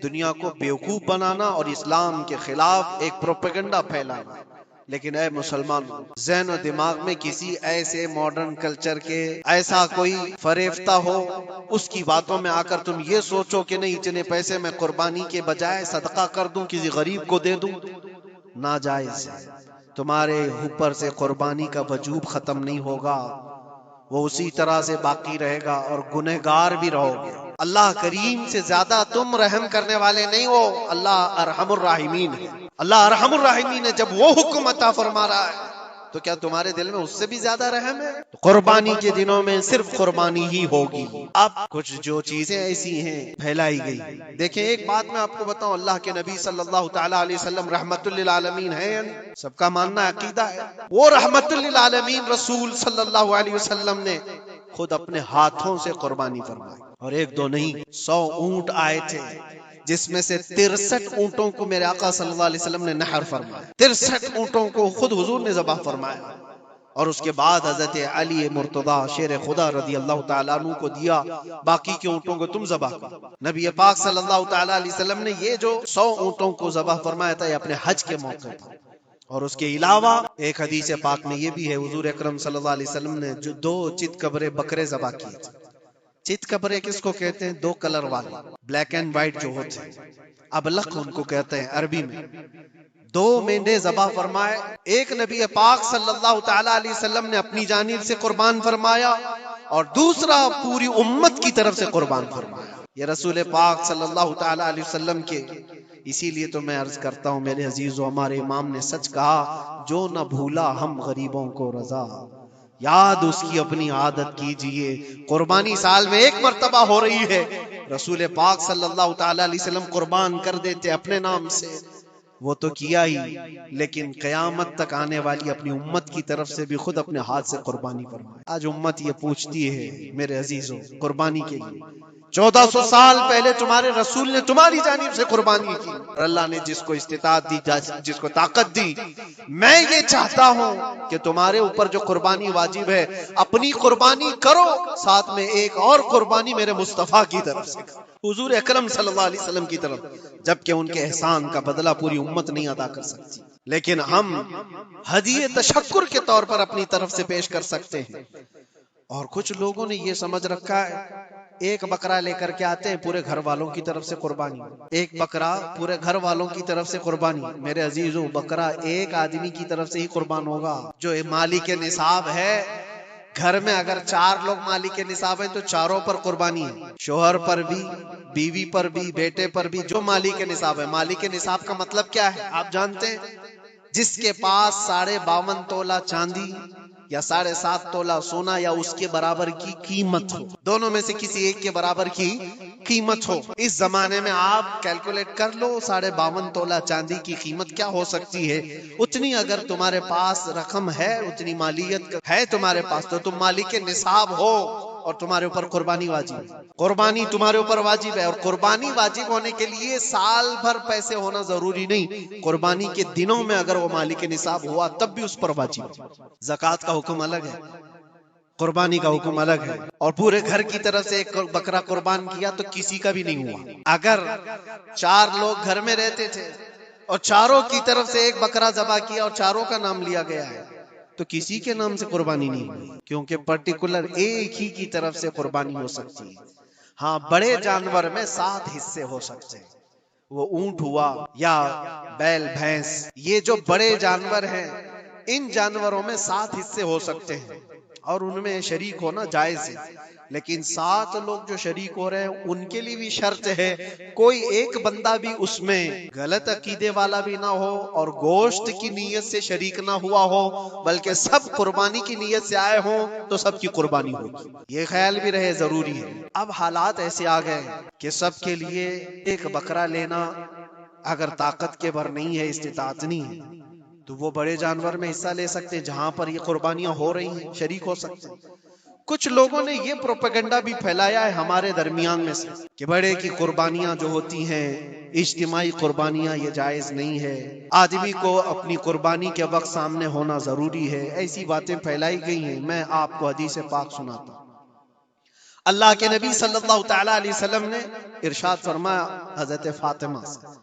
دنیا کو بیوقوف بنانا اور اسلام کے خلاف ایک پروپیگنڈا پھیلانا۔ لیکن اے مسلمان، ذہن و دماغ میں کسی ایسے ماڈرن کلچر کے ایسا کوئی فریفتہ ہو، اس کی باتوں میں آ کر تم یہ سوچو کہ نہیں اتنے پیسے میں قربانی کے بجائے صدقہ کر دوں، کسی غریب کو دے دوں، ناجائز ہے۔ تمہارے اوپر سے قربانی کا وجوب ختم نہیں ہوگا، وہ اسی طرح سے باقی رہے گا اور گنہگار بھی رہو گے۔ اللہ کریم سے زیادہ تم رحم کرنے والے نہیں ہو، اللہ ارحم الراحمین ہے۔ اللہ ارحم الراحمین ہے، جب وہ حکم عطا فرما رہا ہے تو کیا تمہارے دل میں اس سے بھی زیادہ رحم ہے؟ قربانی کے دنوں میں صرف قربانی ہی ہوگی۔ اب کچھ جو چیزیں ایسی ہیں پھیلائی گئی، دیکھیں ایک بات میں آپ کو بتاؤں، اللہ کے نبی صلی اللہ تعالی علیہ وسلم رحمت للعالمین ہے، سب کا ماننا عقیدہ ہے، وہ رحمت للعالمین رسول صلی اللہ علیہ وسلم نے خود اپنے ہاتھوں سے قربانی فرمائی، اور ایک دو نہیں، 100 اونٹ آئے تھے، جس میں سے 63 اونٹوں کو میرے آقا صلی اللہ علیہ وسلم نے نحر فرمایا، 63 اونٹوں کو خود حضور نے ذبح فرمایا، اور اس کے بعد حضرت علی مرتضی شیر خدا رضی اللہ تعالیٰ عنہ کو دیا، باقی کے اونٹوں کو تم ذبح کرو۔ نبی پاک صلی اللہ تعالیٰ علیہ وسلم نے یہ جو 100 اونٹوں کو ذبح فرمایا تھا، یہ اپنے حج کے موقع پر، اور اس کے علاوہ ایک حدیث پاک میں یہ بھی ہے، حضور اکرم صلی اللہ علیہ وسلم نے جو 2 چت قبرے بکرے ذبح کیے تھے۔ چت قبرے کس کو کہتے ہیں؟ 2 کلر والے، بلیک اینڈ وائٹ جو ہوتے ہیں، ابلق ان کو کہتے ہیں عربی میں۔ 2 مینڈے ذبح فرمائے، ایک نبی پاک صلی اللہ تعالی علیہ وسلم نے اپنی جانب سے قربان فرمایا، اور دوسرا پوری امت کی طرف سے قربان فرمایا۔ یہ رسول پاک صلی اللہ تعالی علیہ وسلم کے، اسی لیے تو میں عرض کرتا ہوں میرے عزیزو، ہمارے امام نے سچ کہا، جو نہ بھولا ہم غریبوں کو رضا، یاد اس کی اپنی عادت کیجئے۔ قربانی سال میں 1 مرتبہ ہو رہی ہے، رسول پاک صلی اللہ تعالی علیہ وسلم قربان کر دیتے اپنے نام سے، وہ تو کیا ہی، لیکن قیامت تک آنے والی اپنی امت کی طرف سے بھی خود اپنے ہاتھ سے قربانی فرمائے۔ آج امت یہ پوچھتی ہے میرے عزیزوں، قربانی کے لیے 1400 سال پہلے تمہارے رسول نے تمہاری جانب سے قربانی کی، اور اللہ نے جس کو استطاعت دی، جس کو طاقت دی، میں یہ چاہتا ہوں کہ تمہارے اوپر جو قربانی واجب ہے، اپنی قربانی کرو، ساتھ میں ایک اور قربانی میرے مصطفیٰ کی طرف سے کرو، حضور اکرم صلی اللہ علیہ وسلم کی طرف، جبکہ ان کے احسان کا بدلہ پوری امت نہیں ادا کر سکتی، لیکن ہم ہدیہ تشکر کے طور پر اپنی طرف سے پیش کر سکتے ہیں۔ اور کچھ لوگوں نے یہ سمجھ رکھا ہے، ایک بکرا لے کر کے آتے ہیں، پورے گھر والوں کی طرف سے قربانی، ایک بکرا پورے گھر والوں کی طرف سے قربانی۔ میرے عزیزو، بکرا ایک آدمی کی طرف سے ہی قربان ہوگا جو مالک نصاب ہے۔ گھر میں اگر 4 لوگ مالک نصاب ہیں تو چاروں پر قربانی ہے، شوہر پر بھی، بیوی پر بھی، بیٹے پر بھی، جو مالک نصاب ہے۔ مالک نصاب کا مطلب کیا ہے آپ جانتے ہیں؟ جس کے پاس 52.5 تولہ چاندی یا 7.5 تولہ سونا یا اس کے برابر کی قیمت ہو، دونوں میں سے کسی ایک کے برابر کی قیمت ہو۔ اس زمانے میں آپ کیلکولیٹ کر لو 52.5 تولہ چاندی کی قیمت کیا ہو سکتی ہے، اتنی اگر تمہارے پاس رقم ہے، اتنی مالیت ہے تمہارے پاس، تو تم مالک نصاب ہو اور تمہارے اوپر قربانی واجب ہے۔ قربانی تمہارے اوپر واجب ہے، اور قربانی واجب ہونے کے لیے سال بھر پیسے ہونا ضروری نہیں، قربانی کے دنوں میں اگر وہ مالک نصاب ہوا تب بھی اس پر واجب ہے۔ زکوٰۃ کا حکم الگ ہے، قربانی کا حکم الگ ہے، اور پورے گھر کی طرف سے ایک بکرا قربان کیا تو کسی کا بھی نہیں ہوا۔ اگر 4 لوگ گھر میں رہتے تھے اور چاروں کی طرف سے ایک بکرا ذبح کیا اور چاروں کا نام لیا گیا ہے تو کسی کے نام سے قربانی نہیں ہوئی، کیونکہ پرٹیکولر ایک ہی کی طرف سے قربانی ہو سکتی ہے۔ ہاں، بڑے جانور میں 7 حصے ہو سکتے ہیں، وہ اونٹ ہوا یا بیل بھینس، یہ جو بڑے جانور ہیں ان جانوروں میں 7 حصے ہو سکتے ہیں، اور ان میں شریک ہونا جائز ہے، لیکن 7 لوگ جو شریک ہو رہے ہیں ان کے لیے بھی شرط ہے، کوئی ایک بندہ بھی اس میں غلط عقیدے والا بھی نہ ہو اور گوشت کی نیت سے شریک نہ ہوا ہو، بلکہ سب قربانی کی نیت سے آئے ہوں تو سب کی قربانی ہوگی، یہ خیال بھی رہے، ضروری ہے۔ اب حالات ایسے آ گئے کہ سب کے لیے ایک بکرا لینا اگر طاقت کے بھر نہیں ہے، استطاعت نہیں ہے، تو وہ بڑے جانور میں حصہ لے سکتے ہیں، جہاں پر یہ قربانیاں ہو رہی ہیں شریک ہو سکتے ہیں۔ کچھ لوگوں نے یہ پروپیگنڈا بھی پھیلایا ہے ہمارے درمیان میں سے کہ بڑے کی قربانیاں جو ہوتی ہیں، اجتماعی قربانیاں، یہ جائز نہیں ہے، آدمی کو اپنی قربانی کے وقت سامنے ہونا ضروری ہے، ایسی باتیں پھیلائی گئی ہیں۔ میں آپ کو حدیث پاک سناتا ہوں۔ اللہ کے نبی صلی اللہ تعالی علیہ وسلم نے ارشاد فرمایا حضرت فاطمہ سے،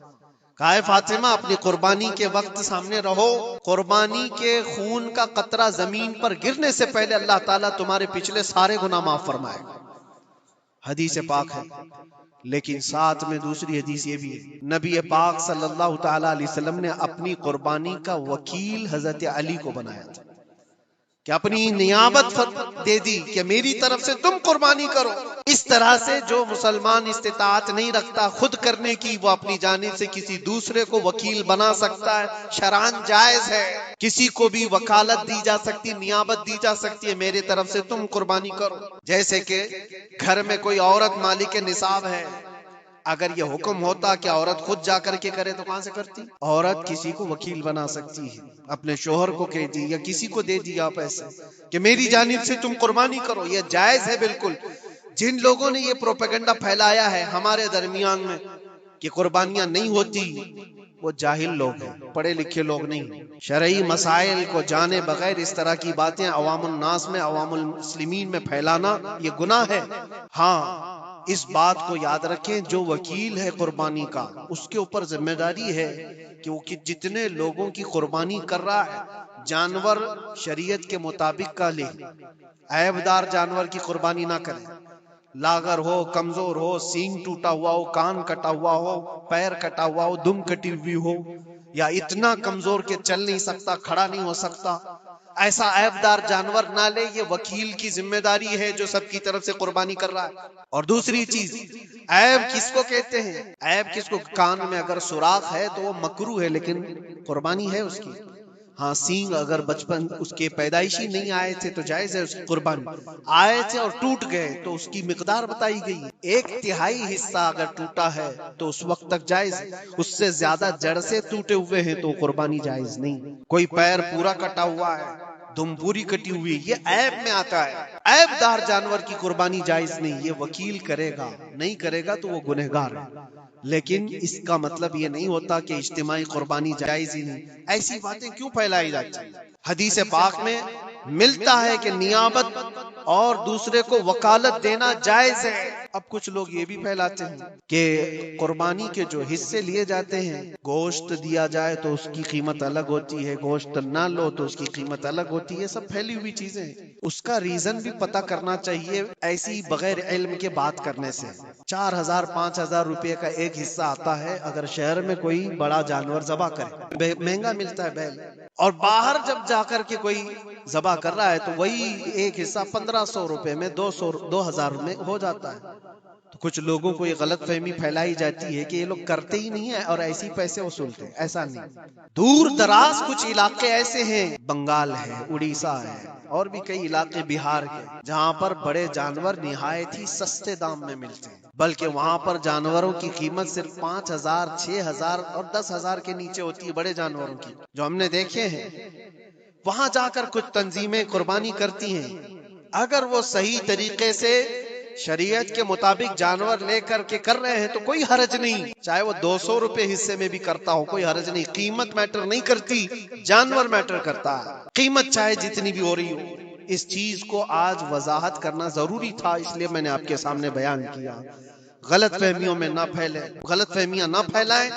کہا ہے فاطمہ اپنی قربانی کے وقت سامنے رہو، قربانی کے خون کا قطرہ زمین پر گرنے سے پہلے اللہ تعالیٰ تمہارے پچھلے سارے گناہ معاف فرمائے گا، حدیث پاک ہے۔ لیکن ساتھ میں دوسری حدیث یہ بھی ہے، نبی پاک صلی اللہ تعالی علیہ وسلم نے اپنی قربانی کا وکیل حضرت علی کو بنایا تھا، کہ اپنی نیابت دے دی کہ میری طرف سے تم قربانی کرو، اس طرح سے جو مسلمان استطاعت نہیں رکھتا خود کرنے کی، وہ اپنی جانب سے کسی دوسرے کو وکیل بنا سکتا ہے، شرعاً جائز ہے۔ کسی کو بھی وکالت دی جا سکتی، نیابت دی جا سکتی ہے، میرے طرف سے تم قربانی کرو۔ جیسے کہ گھر میں کوئی عورت مالک نصاب ہے، اگر یہ حکم ہوتا کہ عورت خود جا کر کے کرے تو کہاں سے کرتی؟ عورت کسی کو وکیل بنا سکتی ہے، اپنے شوہر کو کہہ دی یا کسی کو دے دیا پیسے کہ میری جانب سے تم قربانی کرو، یہ جائز ہے بالکل۔ جن لوگوں نے یہ پروپیگنڈا پھیلایا ہے ہمارے درمیان میں کہ قربانیاں نہیں ہوتی، وہ جاہل لوگ ہیں، پڑھے لکھے لوگ نہیں۔ شرعی مسائل کو جانے بغیر اس طرح کی باتیں عوام الناس میں، عوام المسلمین میں پھیلانا یہ گناہ ہے۔ ہاں، اس بات کو یاد رکھیں، جو وکیل ہے قربانی کا، اس کے اوپر ذمہ داری ہے کہ وہ جتنے لوگوں کی قربانی کر رہا ہے جانور شریعت کے مطابق کا لے، عیب دار جانور کی قربانی نہ کرے، لاغر ہو، کمزور ہو، سینگ ٹوٹا ہوا ہو، کان کٹا ہوا ہو، پیر کٹا ہوا ہو، دم کٹی ہوئی ہو، یا اتنا کمزور کہ چل نہیں سکتا، کھڑا نہیں ہو سکتا، ایسا عیب دار جانور نہ لے۔ یہ وکیل کی ذمہ داری ہے جو سب کی طرف سے قربانی کر رہا ہے۔ اور دوسری چیز، عیب کس کو کہتے ہیں؟ عیب کس کو؟ کان میں اگر سوراخ ہے تو وہ مکروہ ہے لیکن قربانی ہے اس کی۔ ہاں، سینگ اگر بچپن اس کے پیدائشی نہیں آئے تھے تو جائز ہے اس کی قربانی، آئے تھے اور ٹوٹ گئے تو اس کی مقدار بتائی گئی، 1/3 حصہ اگر ٹوٹا ہے تو اس وقت تک جائز ہے، اس سے زیادہ جڑ سے ٹوٹے ہوئے ہیں تو قربانی جائز نہیں۔ کوئی پیر پورا کٹا ہوا ہے، دم پوری کٹی ہوئی، یہ عیب میں آتا ہے، عیب دار جانور کی قربانی جائز نہیں، یہ وکیل کرے گا، نہیں کرے گا تو وہ گنہگار ہے۔ لیکن اس کا مطلب یہ نہیں ہوتا کہ اجتماعی قربانی جائز ہی نہیں۔ ایسی باتیں کیوں پھیلائی جاتی ہیں؟ حدیث پاک میں ملتا ہے کہ نیابت اور دوسرے کو وکالت دینا جائز ہے۔ اب کچھ لوگ یہ بھی پھیلاتے ہیں کہ قربانی کے جو حصے لیے جاتے ہیں، گوشت دیا جائے تو اس کی قیمت الگ ہوتی ہے، گوشت نہ لو تو اس کی قیمت الگ ہوتی ہے، یہ سب پھیلی ہوئی چیزیں ہیں۔ اس کا ریزن بھی پتہ کرنا چاہیے، ایسی بغیر علم کے بات کرنے سے۔ 4000 5000 روپے کا ایک حصہ آتا ہے اگر شہر میں کوئی بڑا جانور ذبح کرے، مہنگا ملتا ہے بیل، اور باہر جب جا کر کے کوئی ذبح کر رہا ہے تو وہی ایک حصہ 1500 روپے میں 2000 میں ہو جاتا ہے۔ تو کچھ لوگوں کو یہ غلط فہمی پھیلائی جاتی ہے کہ یہ لوگ کرتے ہی نہیں ہیں اور ایسے ہی پیسے وصولتے ہیں، ایسا نہیں۔ دور دراز کچھ علاقے ایسے ہیں، بنگال ہے، اڑیسہ ہے، اور بھی کئی علاقے بہار کے، جہاں پر بڑے جانور نہایت ہی سستے دام میں ملتے ہیں، بلکہ وہاں پر جانوروں کی قیمت صرف 5000 6000 اور 10000 کے نیچے ہوتی ہے، بڑے جانوروں کی، جو ہم نے دیکھے ہیں۔ وہاں جا کر کچھ تنظیمیں قربانی کرتی ہیں، اگر وہ صحیح طریقے سے شریعت کے مطابق جانور لے کر کے کر رہے ہیں تو کوئی حرج نہیں، چاہے وہ 200 روپے حصے میں بھی کرتا ہو، کوئی حرج نہیں۔ قیمت میٹر نہیں کرتی، جانور میٹر کرتا ہے، قیمت چاہے جتنی بھی ہو رہی ہو۔ اس چیز کو آج وضاحت کرنا ضروری تھا، اس لیے میں نے آپ کے سامنے بیان کیا۔ غلط فہمیوں میں نہ پھیلے، غلط فہمیاں نہ پھیلائیں،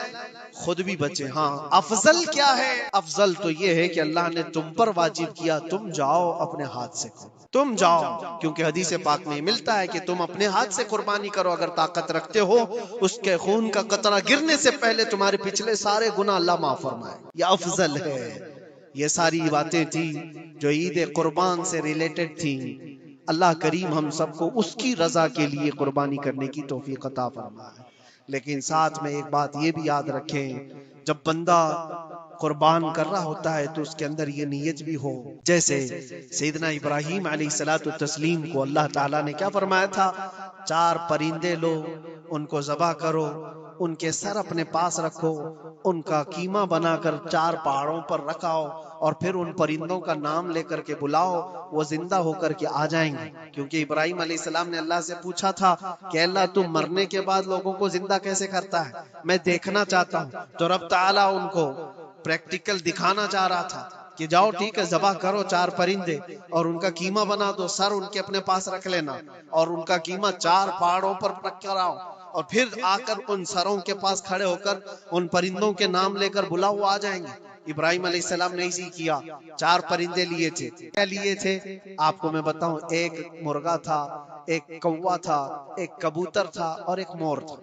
خود بھی بچیں۔ ہاں، افضل کیا ہے؟ افضل تو یہ ہے کہ اللہ نے تم پر واجب کیا، تم جاؤ اپنے ہاتھ سے کرو، تم جاؤ، کیونکہ حدیث پاک میں ملتا ہے کہ تم اپنے ہاتھ سے قربانی کرو اگر طاقت رکھتے ہو، اس کے خون کا قطرہ گرنے سے پہلے تمہارے پچھلے سارے گناہ اللہ معاف فرمائے، یہ افضل ہے۔ یہ ساری باتیں تھی جو عید قربان سے ریلیٹڈ تھی۔ اللہ کریم ہم سب کو اس کی رضا کے لیے قربانی کرنے کی توفیق عطا فرمائے۔ لیکن ساتھ میں ایک بات یہ بھی یاد رکھیں، جب بندہ قربان کر رہا ہوتا ہے تو اس کے اندر یہ نیت بھی ہو، جیسے سیدنا ابراہیم علیہ الصلوۃ والتسلیم کو اللہ تعالیٰ نے کیا فرمایا تھا؟ 4 پرندے لو، ان کو ذبح کرو، ان کے سر اپنے پاس رکھو، ان کا قیمہ بنا کر 4 پہاڑوں پر رکھاؤ، اور پھر ان پرندوں کا نام لے کر کے بلاؤ، وہ زندہ ہو کر کے آ جائیں گے۔ کیونکہ ابراہیم علیہ السلام نے اللہ سے پوچھا تھا کہ اللہ تم مرنے کے بعد لوگوں کو زندہ کیسے کرتا ہے، میں دیکھنا چاہتا ہوں۔ تو رب تعالیٰ ان کو پریکٹیکل دکھانا چاہ رہا تھا کہ جاؤ ٹھیک ہے، ذبح کرو 4 پرندے اور ان کا قیمہ بنا دو، سر ان کے اپنے پاس رکھ لینا، اور ان کا قیمہ 4 پہاڑوں پر رکھ کر آؤ، اور پھر آ کر ان سروں کے پاس کھڑے ہو کر ان پرندوں کے نام لے کر بلاؤ، وہ آ جائیں گے۔ ابراہیم علیہ السلام نے اسی کیا، 4 پرندے لیے تھے۔ کیا لیے تھے آپ کو میں بتاؤں؟ ایک مرغا تھا، ایک کوا تھا، ایک کبوتر تھا، اور ایک مور تھا۔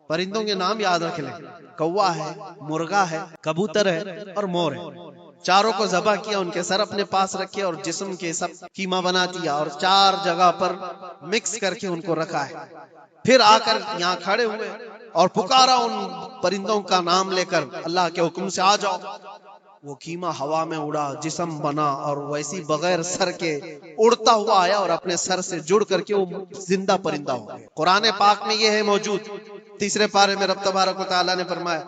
پرندوں کے نام یاد رکھ لیں، کوا ہے، مرغا ہے، کبوتر ہے اور مور ہے۔ چاروں کو ذبح کیا، ان کے سر اپنے پاس رکھے اور جسم کے سب قیمہ بنا دیا اور 4 جگہ پر مکس کر کے ان کو رکھا ہے. پھر آ کر یہاں کھڑے ہوئے اور پکارا ان پرندوں کا نام لے کر، اللہ کے حکم سے آ جاؤ. وہ قیمہ ہوا میں اڑا، جسم بنا اور ویسی بغیر سر کے اڑتا ہوا آیا اور اپنے سر سے جڑ کر کے وہ زندہ پرندہ ہو گیا. قرآن پاک میں یہ ہے موجود. 3 پارے میں رب تبارک و تعالیٰ نے فرمایا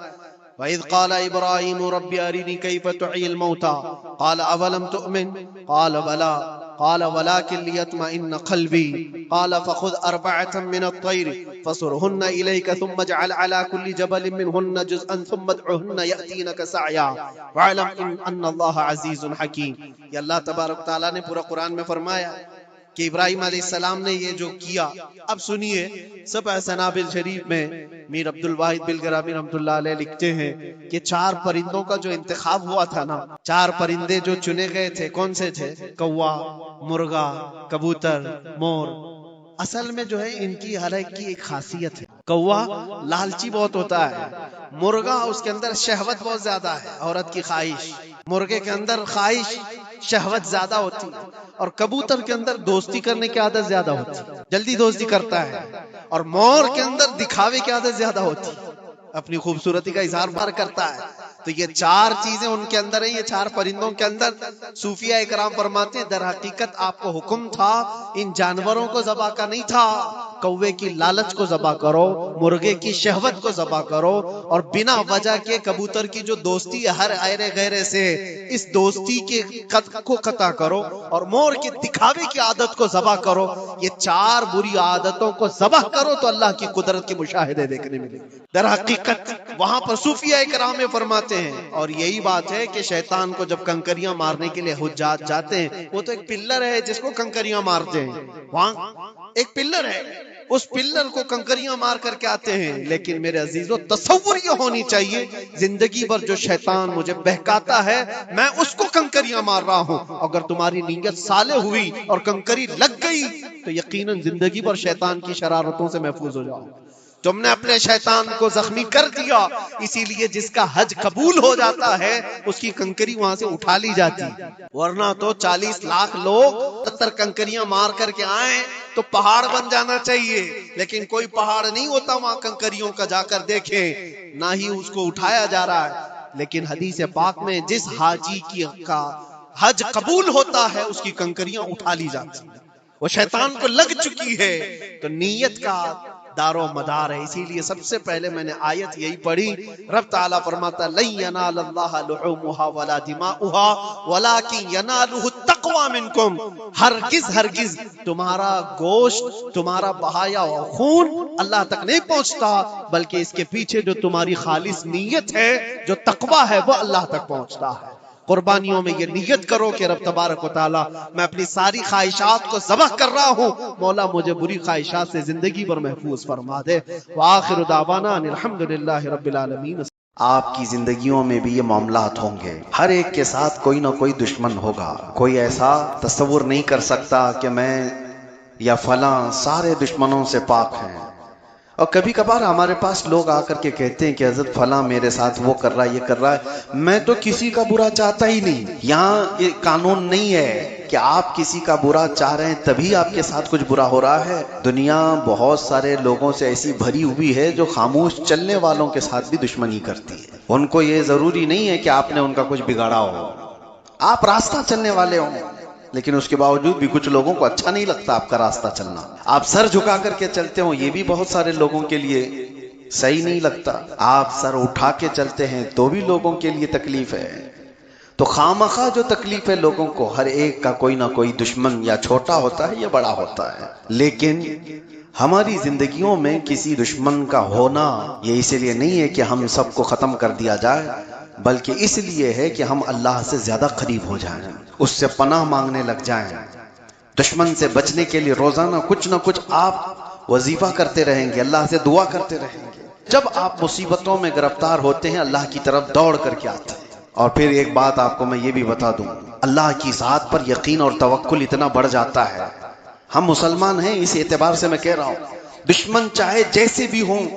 وَإِذْ قَالَ إِبْرَاهِيمُ رَبِّ أَرِنِي كَيْفَ تُحْيِي الْمَوْتَى قَالَ أَوَلَمْ تُؤْمِنْ قَالَ بَلَىٰ قَالَ وَلَٰكِنْ لِيَطْمَئِنَّ قَلْبِي قَالَ فَخُذْ 4 مِنَ الطَّيْرِ فَصُرْهُنَّ إِلَيْكَ ثُمَّ اجْعَلْ عَلَىٰ كُلِّ جَبَلٍ مِّنْهُنَّ جُزْءًا ثُمَّ ادْعُهُنَّ يَأْتِينَكَ سَعْيًا وَاعْلَمْ أَنَّ اللَّهَ عَزِيزٌ حَكِيمٌ. یہ اللہ تبارک تعالیٰ نے پورا قرآن میں فرمایا کہ ابراہیم علیہ السلام نے یہ جو کیا. اب سنیے، سب سنابل شریف میں میر عبد الواحد بلگرامی رحمۃ اللہ علیہ لکھتے ہیں کہ 4 پرندوں کا جو انتخاب ہوا تھا نا، 4 پرندے جو چنے گئے تھے کون سے تھے؟ کوا، مرغا، کبوتر، مور. اصل میں جو ہے ان کی ہر ایک کی ایک خاصیت ہے. کوا لالچی بہت ہوتا ہے، مرغا اس کے اندر شہوت بہت زیادہ ہے، عورت کی خواہش. مرغے کے اندر خواہش شہوت زیادہ ہوتی ہے، اور کبوتر کے اندر دوستی کرنے کی عادت زیادہ ہوتی ہے، جلدی دوستی کرتا ہے. اور مور کے اندر دکھاوے کی عادت زیادہ ہوتی ہے، اپنی خوبصورتی کا اظہار بار کرتا ہے. تو یہ 4 چیزیں ان کے اندر ہیں، یہ 4 پرندوں کے اندر. صوفیہ اکرام فرماتے ہیں در حقیقت آپ کو حکم تھا ان جانوروں کو ذبح کا نہیں تھا. کوے کی لالچ کو ذبح کرو، مرغے کی شہوت کو ذبح کرو، اور بنا وجہ کے کبوتر کی جو دوستی ہے ہر ایرے غیرے سے، اس دوستی کے کو قطع کرو، اور مور کے دکھاوے کی عادت کو ذبح کرو. یہ 4 بری عادتوں کو ذبح کرو تو اللہ کی قدرت کے مشاہدے دیکھنے ملیں گے. در حقیقت وہاں پر صوفیہ اکرام فرماتے ہیں، اور یہی بات ہے کہ شیطان کو جب کنکریاں مارنے کے لیے حجاج جاتے ہیں، وہ تو ایک پلر ہے جس کو کنکریاں مارتے ہیں، وہاں ایک پلر ہے، اس پلر کو کنکریاں مار کر کے آتے ہیں. لیکن میرے عزیزو تصور یہ ہونی چاہیے زندگی بھر جو شیطان مجھے بہکاتا ہے میں اس کو کنکریاں مار رہا ہوں. اگر تمہاری نیت صالح ہوئی اور کنکری لگ گئی تو یقیناً زندگی بھر شیطان کی شرارتوں سے محفوظ ہو جاؤ. تم نے اپنے شیطان کو زخمی کر دیا، اسی لیے جس کا حج قبول ہو جاتا ہے اس کی کنکری وہاں سے اٹھا لی جاتی. ورنہ تو 40 لاکھ لوگ 70 کنکریاں مار کر کے آئیں تو پہاڑ بن جانا چاہیے، لیکن کوئی پہاڑ نہیں ہوتا وہاں کنکریوں کا. جا کر دیکھیں، نہ ہی اس کو اٹھایا جا رہا ہے. لیکن حدیث پاک میں جس حاجی کا حج قبول ہوتا ہے اس کی کنکریاں اٹھا لی جاتی ہیں. وہ شیطان کو لگ چکی ہے. تو نیت کا دار و مدار ہے. اسی لیے سب سے پہلے میں نے آیت یہی پڑھی، رب تعالیٰ فرماتا لن ینال اللہ لحومها ولا دماؤها ولکن ینالہ التقوی منکم. ہرگز تمہارا گوشت، تمہارا بہایا ہوا خون اللہ تک نہیں پہنچتا، بلکہ اس کے پیچھے جو تمہاری خالص نیت ہے، جو تقوی ہے، وہ اللہ تک پہنچتا ہے. قربانیوں میں یہ نیت کرو کہ رب تبارک و تعالیٰ میں اپنی ساری خواہشات کو ذبح کر رہا ہوں، مولا مجھے بری خواہشات سے زندگی پر محفوظ فرما دے. وآخر دعوانا ان الحمدللہ رب العالمین. آپ کی زندگیوں میں بھی یہ معاملات ہوں گے، ہر ایک کے ساتھ کوئی نہ کوئی دشمن ہوگا. کوئی ایسا تصور نہیں کر سکتا کہ میں یا فلاں سارے دشمنوں سے پاک ہیں. اور کبھی کبھار ہمارے پاس لوگ آ کر کے کہتے ہیں کہ حضرت فلاں میرے ساتھ وہ کر رہا ہے، یہ کر رہا ہے. میں تو کسی کا برا چاہتا ہی نہیں. یہاں یہ قانون نہیں ہے کہ آپ کسی کا برا چاہ رہے ہیں تبھی آپ کے ساتھ کچھ برا ہو رہا ہے. دنیا بہت سارے لوگوں سے ایسی بھری ہوئی ہے جو خاموش چلنے والوں کے ساتھ بھی دشمنی کرتی ہے. ان کو یہ ضروری نہیں ہے کہ آپ نے ان کا کچھ بگاڑا ہو. آپ راستہ چلنے والے ہوں لیکن اس کے باوجود بھی کچھ لوگوں کو اچھا نہیں لگتا آپ کا راستہ چلنا. آپ سر جھکا کر کے چلتے ہوں، یہ بھی بہت سارے لوگوں کے لیے صحیح نہیں لگتا. آپ سر اٹھا کے چلتے ہیں تو بھی لوگوں کے لیے تکلیف ہے. تو خامخواہ جو تکلیف ہے لوگوں کو، ہر ایک کا کوئی نہ کوئی دشمن یا چھوٹا ہوتا ہے یا بڑا ہوتا ہے. لیکن ہماری زندگیوں میں کسی دشمن کا ہونا یہ اس لیے نہیں ہے کہ ہم سب کو ختم کر دیا جائے، بلکہ اس لیے ہے کہ ہم اللہ سے زیادہ قریب ہو جائیں، اس سے پناہ مانگنے لگ جائیں. دشمن سے بچنے کے لیے روزانہ کچھ نہ کچھ آپ وظیفہ کرتے رہیں گے، اللہ سے دعا کرتے رہیں گے. جب آپ مصیبتوں میں گرفتار ہوتے ہیں اللہ کی طرف دوڑ کر کے آتے ہیں. اور پھر ایک بات آپ کو میں یہ بھی بتا دوں، اللہ کی ذات پر یقین اور توکل اتنا بڑھ جاتا ہے. ہم مسلمان ہیں اس اعتبار سے میں کہہ رہا ہوں، دشمن چاہے جیسے بھی ہوں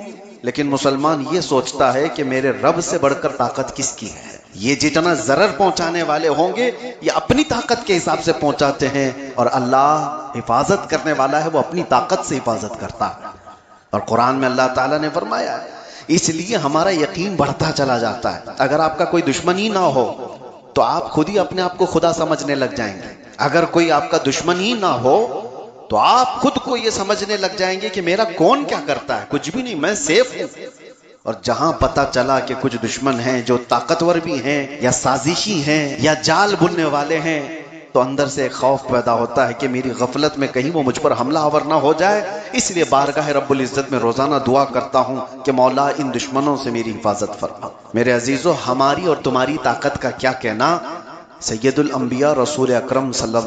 لیکن مسلمان یہ سوچتا ہے کہ میرے رب سے بڑھ کر طاقت کس کی ہے. یہ جتنا ضرر پہنچانے والے ہوں گے یہ اپنی طاقت کے حساب سے پہنچاتے ہیں، اور اللہ حفاظت کرنے والا ہے، وہ اپنی طاقت سے حفاظت کرتا ہے. اور قرآن میں اللہ تعالیٰ نے فرمایا ہے، اس لیے ہمارا یقین بڑھتا چلا جاتا ہے. اگر آپ کا کوئی دشمن ہی نہ ہو تو آپ خود ہی اپنے آپ کو خدا سمجھنے لگ جائیں گے. اگر کوئی آپ کا دشمن ہی نہ ہو تو آپ خود کو یہ سمجھنے لگ جائیں گے کہ میرا کون کیا کرتا ہے، کچھ بھی نہیں، میں سیف ہوں. اور جہاں پتا چلا کہ کچھ دشمن ہیں جو طاقتور بھی ہیں یا سازشی ہیں یا جال بننے والے ہیں، تو اندر سے ایک خوف پیدا ہوتا ہے کہ میری غفلت میں کہیں وہ مجھ پر حملہ آور نہ ہو جائے. اس لیے بارگاہ رب العزت میں روزانہ دعا کرتا ہوں کہ مولا ان دشمنوں سے میری حفاظت فرما. میرے عزیزو، ہماری اور تمہاری طاقت کا کیا کہنا. سید الانبیاء رسول اکرم صلی اللہ